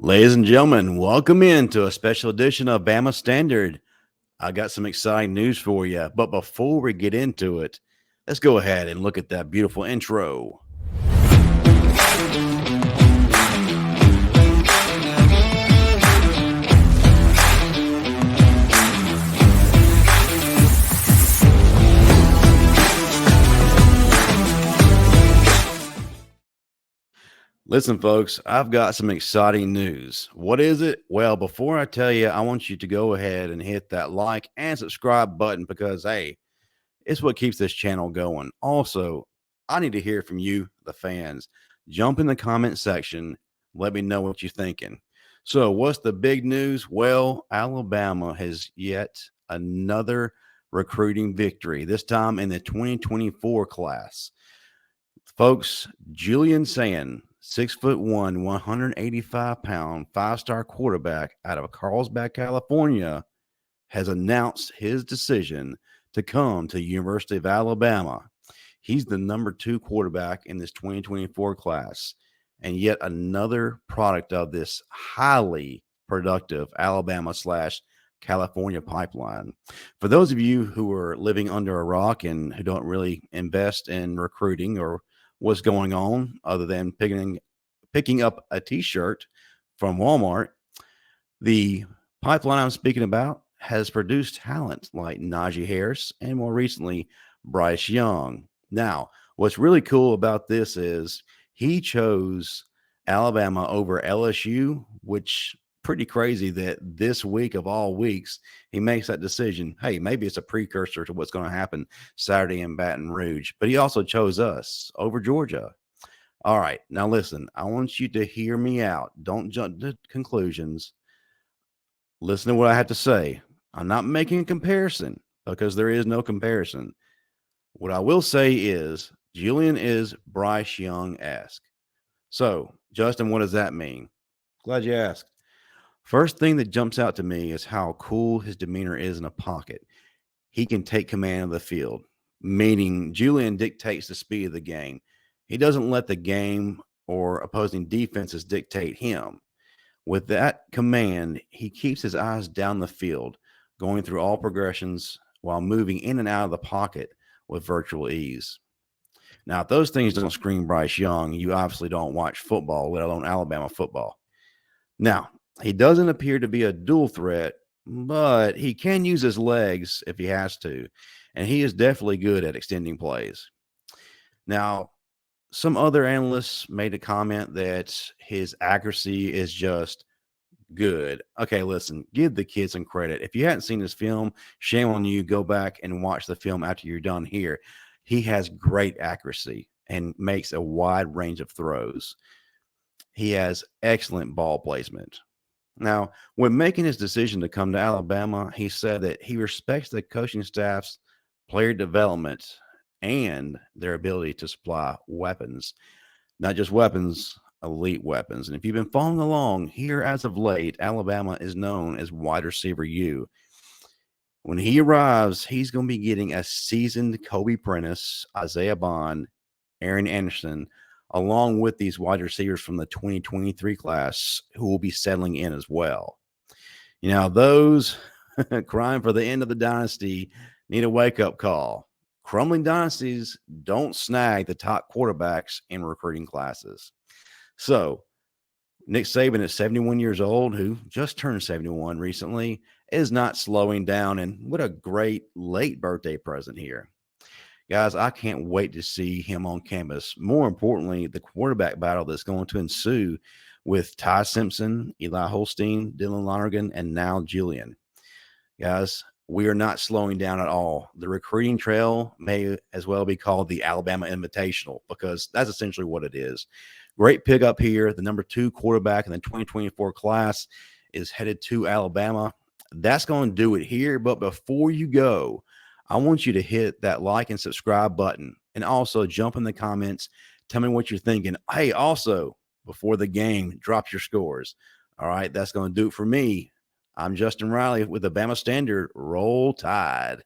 Ladies and gentlemen, welcome into a special edition of Bama Standard. I got some exciting news for you, but before we get into it, let's go ahead and look at that beautiful intro. Listen, folks, I've got some exciting news. What is it? Well, before I tell you, I want you to go ahead and hit that like and subscribe button because, hey, it's what keeps this channel going. Also, I need to hear from you, the fans. Jump in the comment section. Let me know what you're thinking. So, what's the big news? Well, Alabama has yet another recruiting victory, this time in the 2024 class. Folks, Julian Sayin, 6'1", 185-pound, five-star quarterback out of Carlsbad, California, has announced his decision to come to University of Alabama. He's the number 2 quarterback in this 2024 class, and yet another product of this highly productive Alabama/California pipeline. For those of you who are living under a rock and who don't really invest in recruiting or what's going on other than picking up a t-shirt from Walmart, the pipeline I'm speaking about has produced talent like Najee Harris and more recently Bryce Young. Now, what's really cool about this is he chose Alabama over LSU, which pretty crazy that this week of all weeks he makes that decision. Hey, maybe it's a precursor to what's going to happen Saturday in Baton Rouge, but he also chose us over Georgia. All right, now listen, I want you to hear me out. Don't jump to conclusions. Listen to what I have to say. I'm not making a comparison because there is no comparison. What I will say is Julian is Bryce Young-esque. So, Justin, what does that mean? Glad you asked. First thing that jumps out to me is how cool his demeanor is in a pocket. He can take command of the field, meaning Julian dictates the speed of the game. He doesn't let the game or opposing defenses dictate him. With that command, he keeps his eyes down the field, going through all progressions while moving in and out of the pocket with virtual ease. Now, if those things don't scream Bryce Young, you obviously don't watch football, let alone Alabama football. Now, he doesn't appear to be a dual threat, but he can use his legs if he has to, and he is definitely good at extending plays. Now, some other analysts made a comment that his accuracy is just good. Okay, listen, give the kid some credit. If you hadn't seen this film, shame on you. Go back and watch the film after you're done here. He has great accuracy and makes a wide range of throws. He has excellent ball placement. Now, when making his decision to come to Alabama, he said that he respects the coaching staff's player development and their ability to supply weapons. Not just weapons, elite weapons. And if you've been following along here as of late, Alabama is known as wide receiver U. When he arrives, he's going to be getting a seasoned Kobe Prentice, Isaiah Bond, Aaron Anderson, along with these wide receivers from the 2023 class who will be settling in as well. You know, those crying for the end of the dynasty need a wake-up call. Crumbling dynasties don't snag the top quarterbacks in recruiting classes. So, Nick Saban at 71 years old, who just turned 71 recently, is not slowing down. And what a great late birthday present here. Guys, I can't wait to see him on campus. More importantly, the quarterback battle that's going to ensue with Ty Simpson, Eli Holstein, Dylan Lonergan, and now Julian. Guys, we are not slowing down at all. The recruiting trail may as well be called the Alabama Invitational because that's essentially what it is. Great pick up here. The number 2 quarterback in the 2024 class is headed to Alabama. That's going to do it here. But before you go, I want you to hit that like and subscribe button and also jump in the comments. Tell me what you're thinking. Hey, also, before the game, drop your scores. All right, that's going to do it for me. I'm Justin Riley with the Bama Standard. Roll Tide.